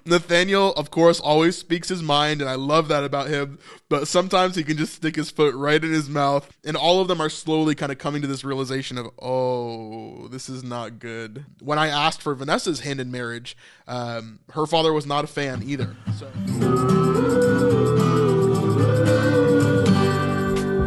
Nathaniel, of course, always speaks his mind, and I love that about him, but sometimes he can just stick his foot right in his mouth, and all of them are slowly kind of coming to this realization of, oh, this is not good. When I asked for Vanessa's hand in marriage, her father was not a fan either.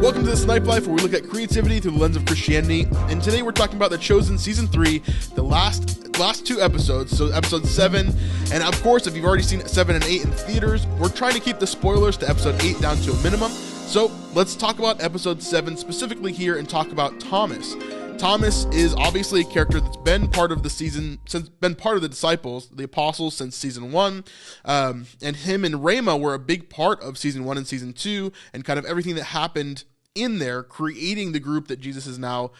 Welcome to The Snipe Life, where we look at creativity through the lens of Christianity, and today we're talking about The Chosen Season 3, the last two episodes, so episode 7, and of course, if you've already seen 7 and 8 in theaters, we're trying to keep the spoilers to episode 8 down to a minimum, so let's talk about episode 7 specifically here and talk about Thomas. Thomas is obviously a character that's been part of the season, been part of the disciples, the apostles, since season 1, and him and Ramah were a big part of season 1 and season 2, and kind of everything that happened in there, creating the group that Jesus is now,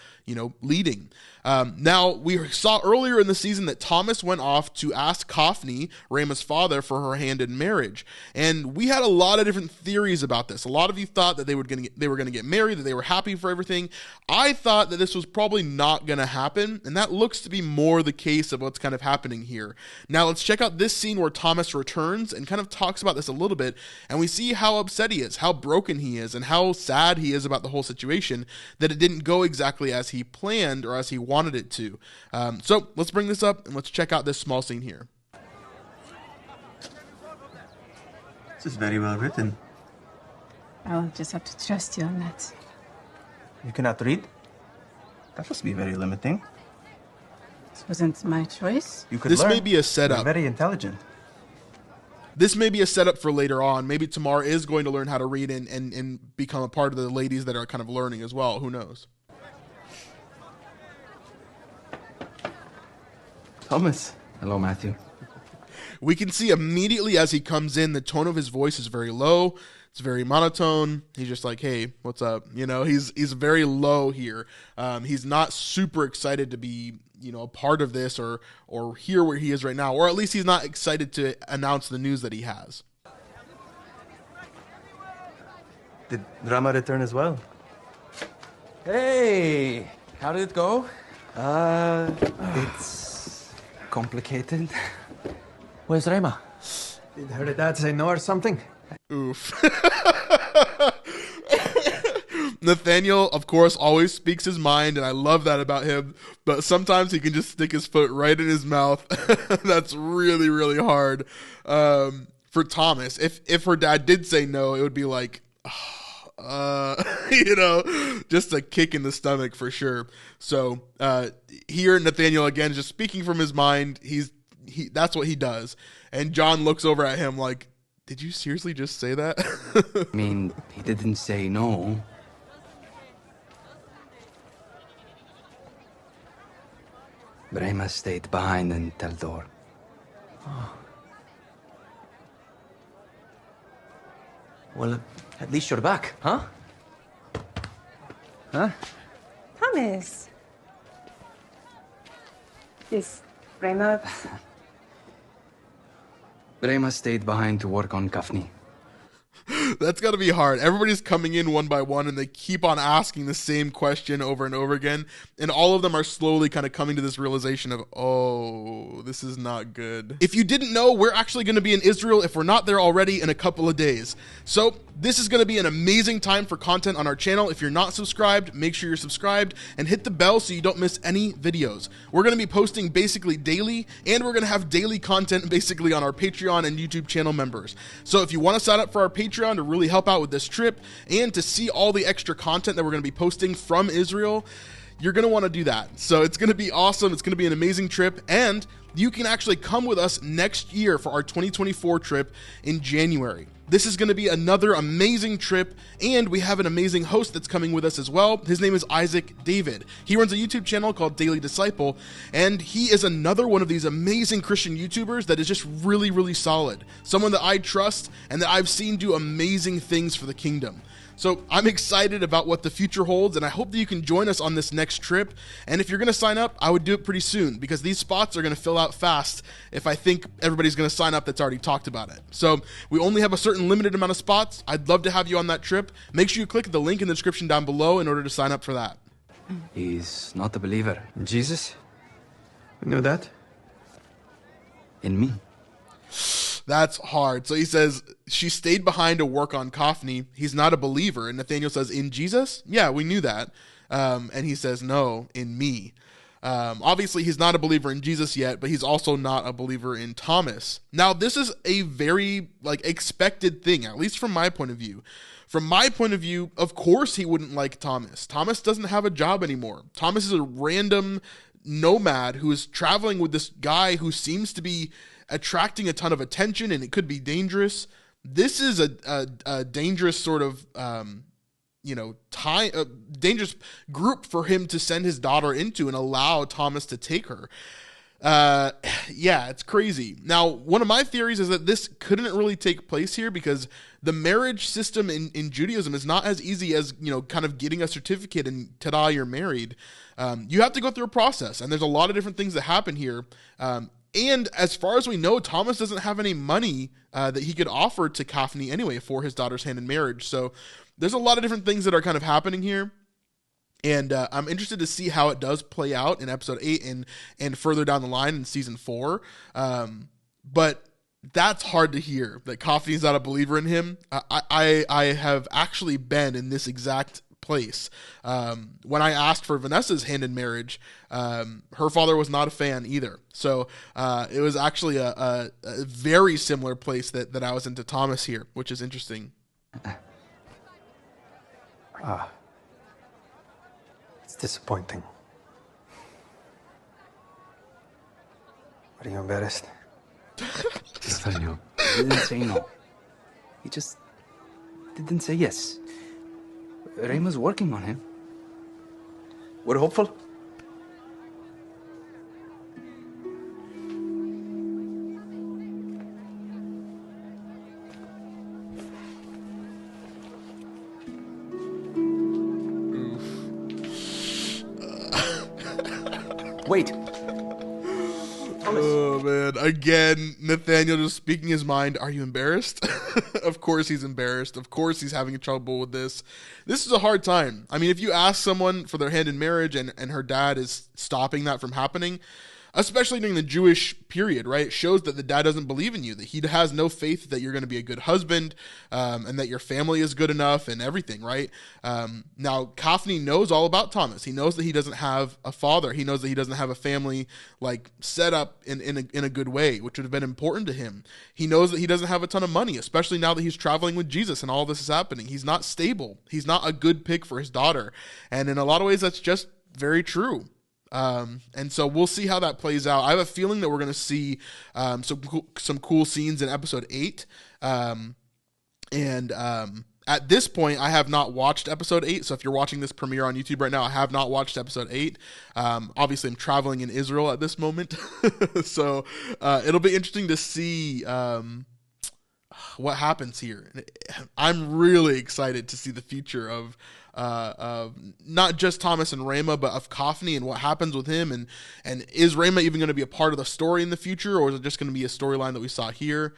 leading. Now, we saw earlier in the season that Thomas went off to ask KAFNI, Ramah's father, for her hand in marriage. And we had a lot of different theories about this. A lot of you thought that they were going to get married, that they were happy for everything. I thought that this was probably not going to happen, and that looks to be more the case of what's kind of happening here. Now, let's check out this scene where Thomas returns and kind of talks about this a little bit, and we see how upset he is, how broken he is, and how sad he is about the whole situation, that it didn't go exactly as he planned or as he wanted it to. So let's bring this up and let's check out this small scene here. This is very well written. I'll just have to trust you on that. You cannot read? That must be very limiting. This wasn't my choice. You could This learn. may be a setup. You're very intelligent. This may be a setup for later on. Maybe Tamar is going to learn how to read and become a part of the ladies that are kind of learning as well. Who knows? Thomas. Hello, Matthew. We can see immediately as he comes in, the tone of his voice is very low. It's very monotone. He's just like, hey, what's up? He's very low here. He's not super excited to be, a part of this or here where he is right now, or at least he's not excited to announce the news that he has. Did Ramah return as well? Hey, how did it go? It's complicated. Where's Ramah? Did her dad say no or something? Oof. Nathaniel, of course, always speaks his mind, and I love that about him, but sometimes he can just stick his foot right in his mouth. That's really, really hard. For Thomas, if her dad did say no, it would be like, just a kick in the stomach for sure. So here, Nathaniel, again, just speaking from his mind, that's what he does. And John looks over at him like, did you seriously just say that? I mean, he didn't say no. Ramah stayed behind and tell door. Oh. Well, at least you're back, huh? Huh? Thomas. Is Ramah... Ramah stayed behind to work on KAFNI. That's got to be hard. Everybody's coming in one by one, and they keep on asking the same question over and over again. And all of them are slowly kind of coming to this realization of, oh, this is not good. If you didn't know, we're actually going to be in Israel, if we're not there already, in a couple of days. So this is going to be an amazing time for content on our channel. If you're not subscribed, make sure you're subscribed and hit the bell so you don't miss any videos. We're going to be posting basically daily, and we're going to have daily content basically on our Patreon and YouTube channel members. So if you want to sign up for our Patreon to really help out with this trip and to see all the extra content that we're going to be posting from Israel, you're going to want to do that. So it's going to be awesome. It's going to be an amazing trip, and you can actually come with us next year for our 2024 trip in January. This is going to be another amazing trip, and we have an amazing host that's coming with us as well. His name is Isaac David. He runs a YouTube channel called Daily Disciple, and he is another one of these amazing Christian YouTubers that is just really, really solid. Someone that I trust and that I've seen do amazing things for the kingdom. So I'm excited about what the future holds, and I hope that you can join us on this next trip. And if you're going to sign up, I would do it pretty soon, because these spots are going to fill out fast if I think everybody's going to sign up that's already talked about it. So we only have a certain limited amount of spots. I'd love to have you on that trip. Make sure you click the link in the description down below in order to sign up for that. He's not a believer. Jesus? You know that? In me. That's hard. So he says, she stayed behind to work on KAFNI. He's not a believer. And Nathaniel says, in Jesus? Yeah, we knew that. And he says, no, in me. Obviously, he's not a believer in Jesus yet, but he's also not a believer in Thomas. Now, this is a very expected thing, at least from my point of view. From my point of view, of course he wouldn't like Thomas. Thomas doesn't have a job anymore. Thomas is a random nomad who is traveling with this guy who seems to be attracting a ton of attention, and it could be dangerous. This is a dangerous sort of dangerous group for him to send his daughter into and allow Thomas to take her. Yeah, it's crazy. Now, one of my theories is that this couldn't really take place here because the marriage system in Judaism is not as easy as, kind of getting a certificate and ta-da, you're married. You have to go through a process, and there's a lot of different things that happen here. And as far as we know, Thomas doesn't have any money that he could offer to KAFNI anyway for his daughter's hand in marriage. So there's a lot of different things that are kind of happening here. And I'm interested to see how it does play out in episode 8 and further down the line in season 4. But that's hard to hear, that KAFNI's not a believer in him. I have actually been in this exact place. When I asked for Vanessa's hand in marriage, her father was not a fan either. So it was actually a very similar place that I was into Thomas here, which is interesting. It's disappointing. Are you embarrassed? Nathaniel, he didn't say no. He just didn't say yes. Ramah's working on him. We're hopeful. Wait. Oh, man. Again, Nathaniel just speaking his mind. Are you embarrassed? Of course he's embarrassed. Of course he's having trouble with this. This is a hard time. I mean, if you ask someone for their hand in marriage and her dad is stopping that from happening, especially during the Jewish period, right? It shows that the dad doesn't believe in you, that he has no faith that you're going to be a good husband, and that your family is good enough and everything, right? Now, KAFNI knows all about Thomas. He knows that he doesn't have a father. He knows that he doesn't have a family set up in a good way, which would have been important to him. He knows that he doesn't have a ton of money, especially now that he's traveling with Jesus and all this is happening. He's not stable. He's not a good pick for his daughter. And in a lot of ways, that's just very true. And so we'll see how that plays out. I have a feeling that we're going to see some cool scenes in episode 8. At this point, I have not watched episode 8. So if you're watching this premiere on YouTube right now, I have not watched episode 8. Obviously, I'm traveling in Israel at this moment. So it'll be interesting to see what happens here. I'm really excited to see the future of not just Thomas and Ramah, but of KAFNI and what happens with him. And is Ramah even going to be a part of the story in the future, or is it just going to be a storyline that we saw here?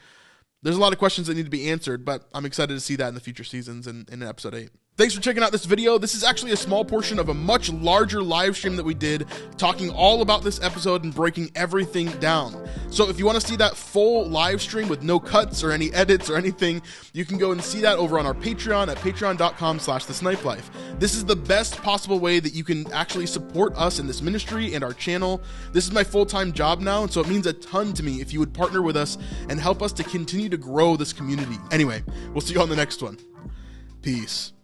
There's a lot of questions that need to be answered, but I'm excited to see that in the future seasons and in episode 8. Thanks for checking out this video. This is actually a small portion of a much larger live stream that we did talking all about this episode and breaking everything down. So if you want to see that full live stream with no cuts or any edits or anything, you can go and see that over on our Patreon at patreon.com/thesnipelife. This is the best possible way that you can actually support us in this ministry and our channel. This is my full-time job now, and so it means a ton to me if you would partner with us and help us to continue to grow this community. Anyway, we'll see you on the next one. Peace.